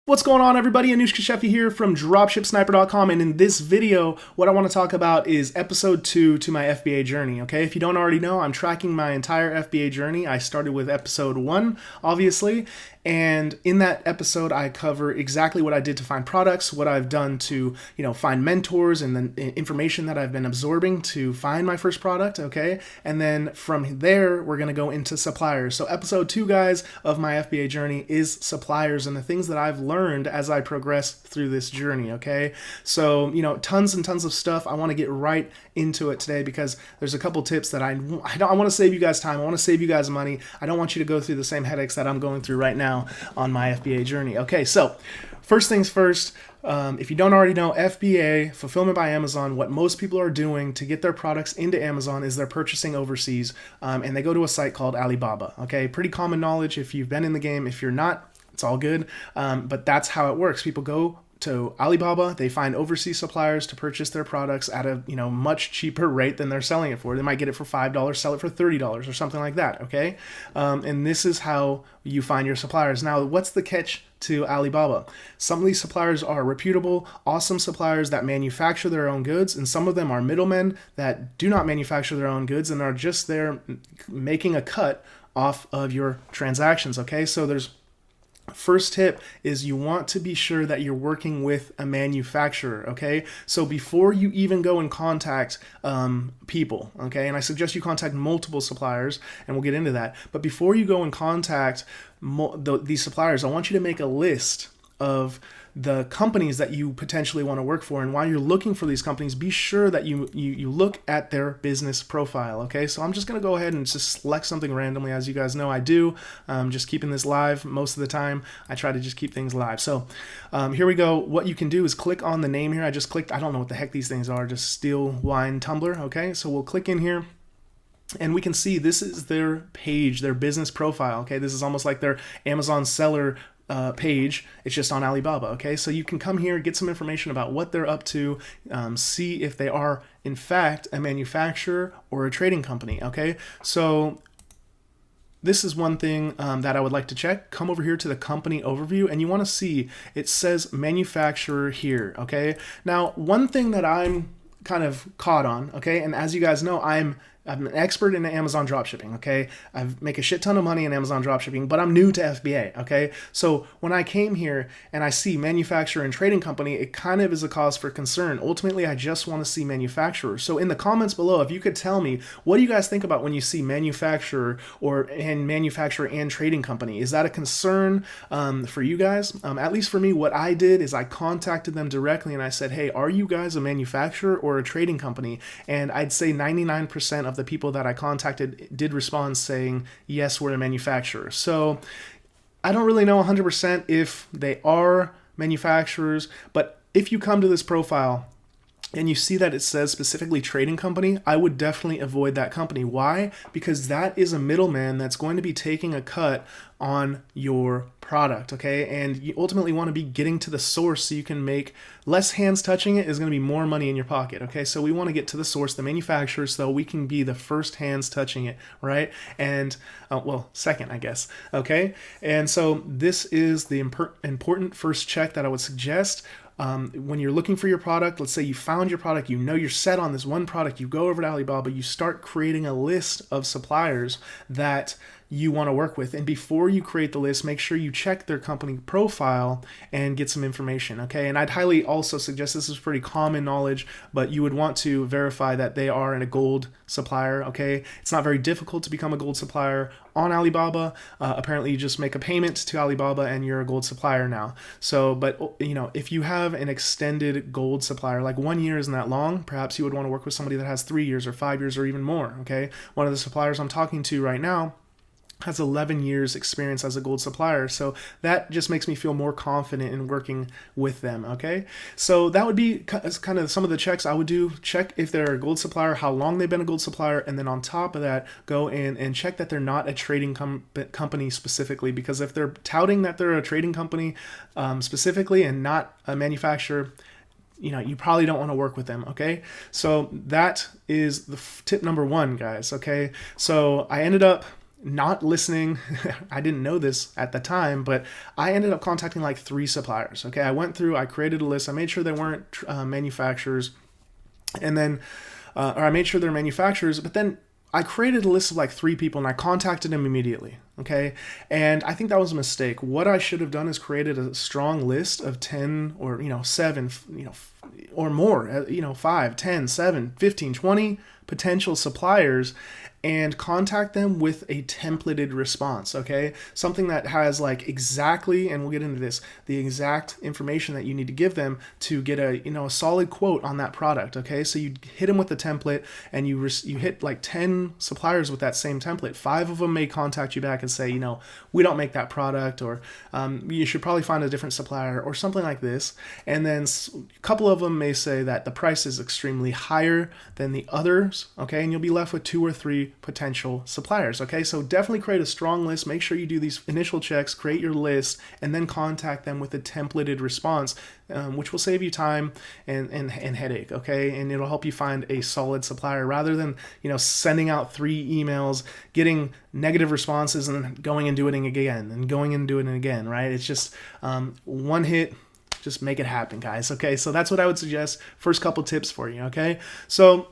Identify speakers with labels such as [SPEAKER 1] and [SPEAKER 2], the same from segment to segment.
[SPEAKER 1] What's going on, everybody? Anushka Sheffy here from dropshipsniper.com, and in this video what I want to talk about is episode 2 to my FBA journey. Okay, if you don't already know, I'm tracking my entire FBA journey. I started with episode 1, obviously, and in that episode I cover exactly what I did to find products, what I've done to find mentors, and the information that I've been absorbing to find my first product. Okay, and then from there we're going to go into suppliers. So episode 2, guys, of my FBA journey is suppliers and the things that I've learned as I progress through this journey. Okay, so tons and tons of stuff. I want to get right into it today because there's a couple tips that I want to save you guys time. I want to save you guys money. I don't want you to go through the same headaches that I'm going through right now on my FBA journey. Okay, so first things first, if you don't already know, FBA, Fulfillment by Amazon, what most people are doing to get their products into Amazon is they're purchasing overseas, and they go to a site called Alibaba. Okay, pretty common knowledge if you've been in the game. If you're not, it's all good, but that's how it works. People go to Alibaba, they find overseas suppliers to purchase their products at a much cheaper rate than they're selling it for. They might get it for $5, sell it for $30 or something like that. Okay, and this is how you find your suppliers. Now, what's the catch to Alibaba? Some of these suppliers are reputable, awesome suppliers that manufacture their own goods, and some of them are middlemen that do not manufacture their own goods and are just there making a cut off of your transactions. Okay, so there's first tip is you want to be sure that you're working with a manufacturer. Okay, so before you even go and contact people, okay, and I suggest you contact multiple suppliers, and we'll get into that, but before you go and contact these suppliers, I want you to make a list of the companies that you potentially want to work for. And while you're looking for these companies, be sure that you look at their business profile. Okay, so I'm just going to go ahead and just select something randomly. As you guys know, I do just keeping this live most of the time. I try to just keep things live. So here we go. What you can do is click on the name here. I just clicked, I don't know what the heck these things are, just Steel Wine Tumbler. Okay, so we'll click in here, and we can see this is their page, their business profile. Okay, this is almost like their Amazon seller page. It's just on Alibaba. Okay, so you can come here, get some information about what they're up to, see if they are in fact a manufacturer or a trading company. Okay, so this is one thing that I would like to check. Come over here to the company overview, and you want to see it says manufacturer here. Okay, now one thing that I'm kind of caught on, okay, and as you guys know, I'm an expert in Amazon dropshipping. Okay, I make a shit ton of money in Amazon dropshipping, but I'm new to FBA. Okay, so when I came here and I see manufacturer and trading company, it kind of is a cause for concern. Ultimately, I just want to see manufacturer. So in the comments below, if you could tell me, what do you guys think about when you see manufacturer and manufacturer and trading company? Is that a concern for you guys? At least for me, what I did is I contacted them directly and I said, hey, are you guys a manufacturer or a trading company? And I'd say 99% of the people that I contacted did respond saying, yes, we're a manufacturer. So I don't really know 100% if they are manufacturers, but if you come to this profile and you see that it says specifically trading company, I would definitely avoid that company. Why? Because that is a middleman that's going to be taking a cut on your product, okay? And you ultimately want to be getting to the source so you can make less hands touching it is going to be more money in your pocket, okay? So we want to get to the source, the manufacturer, so we can be the first hands touching it, right? And, well, second, I guess, okay? And so this is the important first check that I would suggest. When you're looking for your product, let's say you found your product, you're set on this one product, you go over to Alibaba, you start creating a list of suppliers that you want to work with. And before you create the list, make sure you check their company profile and get some information, okay? And I'd highly also suggest, this is pretty common knowledge, but you would want to verify that they are a gold supplier, okay? It's not very difficult to become a gold supplier on Alibaba. Apparently you just make a payment to Alibaba and you're a gold supplier now. So, but if you have an extended gold supplier, like 1 year isn't that long, perhaps you would want to work with somebody that has 3 years or 5 years or even more, okay? One of the suppliers I'm talking to right now has 11 years experience as a gold supplier. So that just makes me feel more confident in working with them, okay? So that would be kind of some of the checks I would do. Check if they're a gold supplier, how long they've been a gold supplier, and then on top of that, go in and check that they're not a trading company specifically, because if they're touting that they're a trading company specifically and not a manufacturer, you probably don't want to work with them, okay? So that is the tip number 1, guys, okay? So I ended up not listening. I didn't know this at the time, but I ended up contacting like 3 suppliers. Okay, I went through, I created a list, I made sure they weren't manufacturers, and then, or I made sure they're manufacturers, but then I created a list of like 3 people and I contacted them immediately. Okay, and I think that was a mistake. What I should have done is created a strong list of 10 or 7, or more, 5, 10, 7, 15, 20 potential suppliers, and contact them with a templated response, okay? Something that has like exactly, and we'll get into this, the exact information that you need to give them to get a solid quote on that product, okay? So you hit them with the template, and you hit like 10 suppliers with that same template. 5 of them may contact you back and say, we don't make that product, or you should probably find a different supplier, or something like this. And then a couple of them may say that the price is extremely higher than the others, okay? And you'll be left with 2 or 3 potential suppliers, okay? So definitely create a strong list. Make sure you do these initial checks, create your list, and then contact them with a templated response, which will save you time and headache, okay? And it'll help you find a solid supplier rather than, sending out 3 emails, getting negative responses, and then going and doing it again, and going and doing it again, right? It's just one hit. Just make it happen, guys, okay? So that's what I would suggest. First couple tips for you, okay? So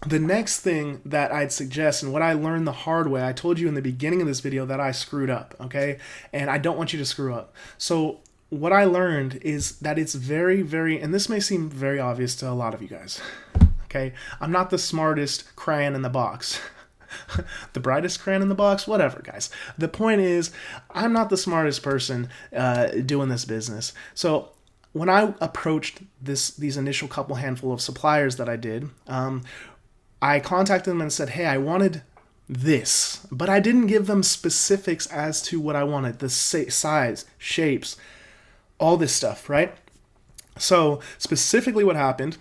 [SPEAKER 1] the next thing that I'd suggest, and what I learned the hard way, I told you in the beginning of this video that I screwed up, okay? And I don't want you to screw up. So what I learned is that it's very, very, and this may seem very obvious to a lot of you guys, okay? I'm not the smartest crayon in the box. The brightest crayon in the box, whatever, guys. The point is, I'm not the smartest person doing this business. So when I approached these initial couple handful of suppliers that I did, I contacted them and said, hey, I wanted this, but I didn't give them specifics as to what I wanted, the size, shapes, all this stuff, right? So specifically what happened,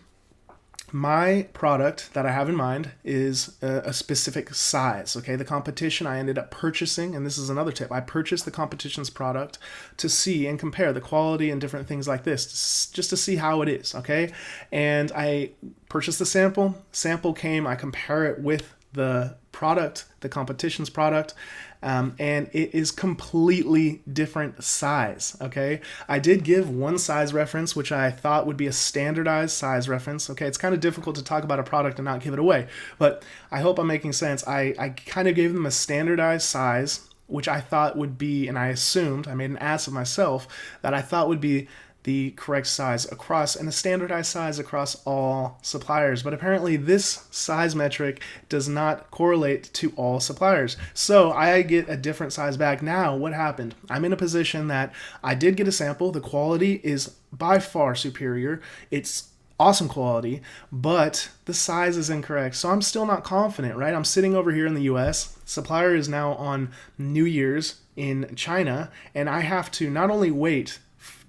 [SPEAKER 1] my product that I have in mind is a specific size, okay? The competition I ended up purchasing, and this is another tip, I purchased the competition's product to see and compare the quality and different things like this, just to see how it is, okay? And I purchased the sample came, I compare it with the product, the competition's product, and it is completely different size, okay? I did give one size reference, which I thought would be a standardized size reference, okay? It's kind of difficult to talk about a product and not give it away, but I hope I'm making sense. I kind of gave them a standardized size, which I thought would be, and I assumed, I made an ass of myself, that I thought would be the correct size across, and a standardized size across all suppliers. But apparently this size metric does not correlate to all suppliers. So I get a different size bag. Now what happened? I'm in a position that I did get a sample. The quality is by far superior. It's awesome quality, but the size is incorrect. So I'm still not confident, right? I'm sitting over here in the US. Supplier is now on New Year's in China, and I have to not only wait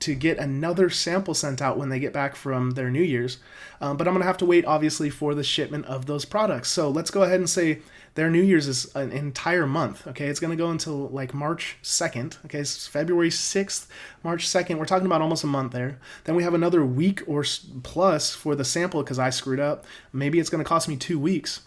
[SPEAKER 1] to get another sample sent out when they get back from their New Year's, but I'm going to have to wait, obviously, for the shipment of those products. So let's go ahead and say their New Year's is an entire month, okay? It's going to go until like March 2nd, okay? It's February 6th, March 2nd. We're talking about almost a month there. Then we have another week or plus for the sample because I screwed up. Maybe it's going to cost me 2 weeks.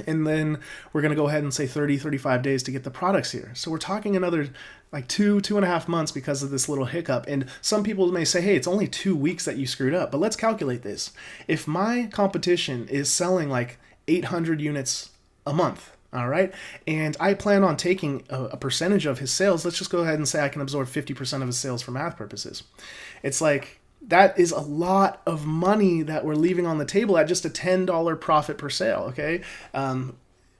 [SPEAKER 1] And then we're going to go ahead and say 30, 35 days to get the products here. So we're talking another like 2.5 months because of this little hiccup. And some people may say, hey, it's only 2 weeks that you screwed up. But let's calculate this. If my competition is selling like 800 units a month, all right, and I plan on taking a percentage of his sales, let's just go ahead and say I can absorb 50% of his sales for math purposes. It's like, that is a lot of money that we're leaving on the table at just a $10 profit per sale, okay?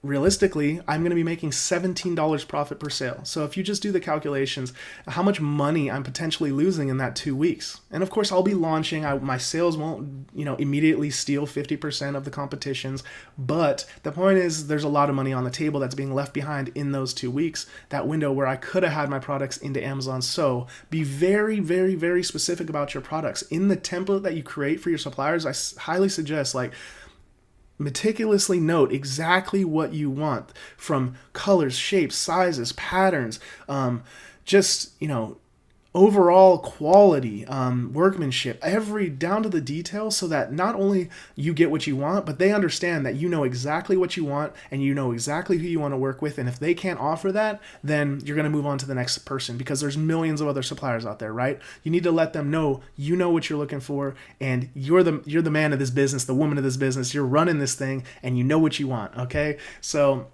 [SPEAKER 1] Realistically, I'm going to be making $17 profit per sale. So if you just do the calculations, how much money I'm potentially losing in that 2 weeks. And of course, I'll be launching. My sales won't, immediately steal 50% of the competition's. But the point is, there's a lot of money on the table that's being left behind in those 2 weeks, that window where I could have had my products into Amazon. So be very, very, very specific about your products. In the template that you create for your suppliers, I highly suggest, meticulously note exactly what you want from colors, shapes, sizes, patterns, overall quality, workmanship, every down to the detail, so that not only you get what you want, but they understand that you know exactly what you want and you know exactly who you want to work with. And if they can't offer that, then you're going to move on to the next person, because there's millions of other suppliers out there, right? You need to let them know you know what you're looking for, and you're the man of this business, the woman of this business. You're running this thing, and you know what you want. Okay, so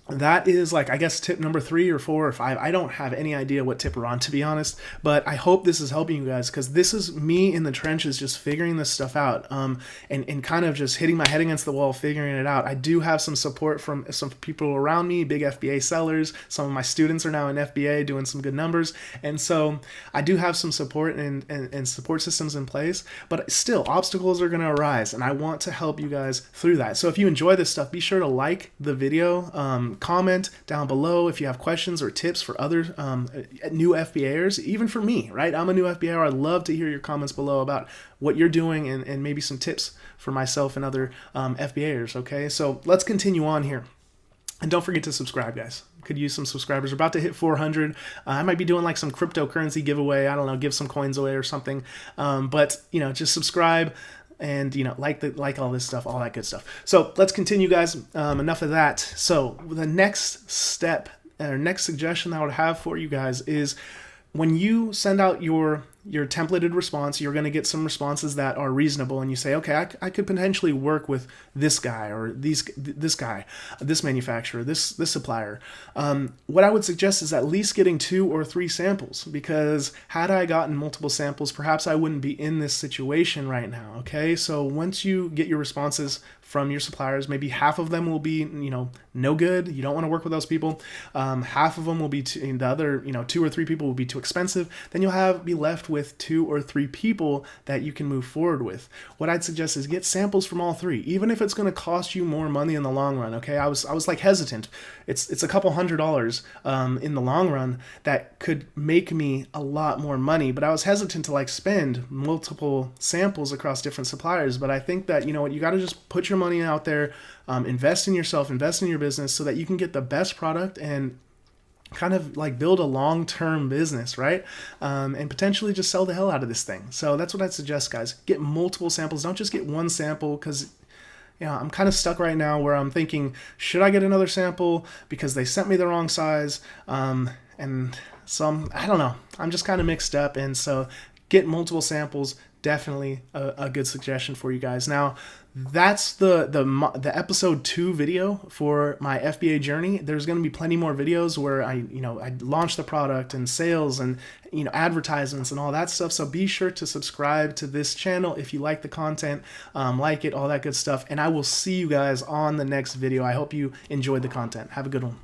[SPEAKER 1] that is, like, I guess, tip number 3 or 4 or 5. I don't have any idea what tip we're on, to be honest, but I hope this is helping you guys, because this is me in the trenches just figuring this stuff out, and kind of just hitting my head against the wall figuring it out. I do have some support from some people around me, big FBA sellers. Some of my students are now in FBA doing some good numbers, and so I do have some support and support systems in place, but still obstacles are going to arise, and I want to help you guys through that. So if you enjoy this stuff, be sure to like the video, comment down below if you have questions or tips for other new FBAers, even for me, right? I'm a new FBAer. I'd love to hear your comments below about what you're doing, and maybe some tips for myself and other FBAers, okay? So let's continue on here. And don't forget to subscribe, guys. Could use some subscribers. We're about to hit 400. I might be doing like some cryptocurrency giveaway. I don't know, give some coins away or something. But, you know, just subscribe, and, you know, like all this stuff, all that good stuff. So let's continue, guys. Enough of that. So the next step, or next suggestion I would have for you guys is, when you send out your templated response, you're going to get some responses that are reasonable, and you say, okay, I could potentially work with this guy, or this guy, this manufacturer, this supplier. What I would suggest is at least getting 2 or 3 samples, because had I gotten multiple samples, perhaps I wouldn't be in this situation right now. Okay, so once you get your responses from your suppliers, maybe half of them will be, you know, no good. You don't want to work with those people. Half of them will be the other, you know, 2 or 3 people will be too expensive. Then you'll be left with 2 or 3 people that you can move forward with. What I'd suggest is get samples from all 3, even if it's going to cost you more money in the long run. Okay, I was like hesitant. It's a couple $100 in the long run that could make me a lot more money, but I was hesitant to like spend multiple samples across different suppliers. But I think that, you know what, you got to just put your money out there, invest in yourself, invest in your business, so that you can get the best product and kind of like build a long-term business, right? And potentially just sell the hell out of this thing. So that's what I'd suggest, guys. Get multiple samples. Don't just get one sample, because, you know, I'm kind of stuck right now where I'm thinking, should I get another sample because they sent me the wrong size? And so I don't know. I'm just kind of mixed up. And so get multiple samples. Definitely a good suggestion for you guys. Now, that's the episode 2 video for my FBA journey. There's going to be plenty more videos where I launch the product, and sales, and, you know, advertisements and all that stuff. So be sure to subscribe to this channel if you like the content, like it, all that good stuff. And I will see you guys on the next video. I hope you enjoyed the content. Have a good one.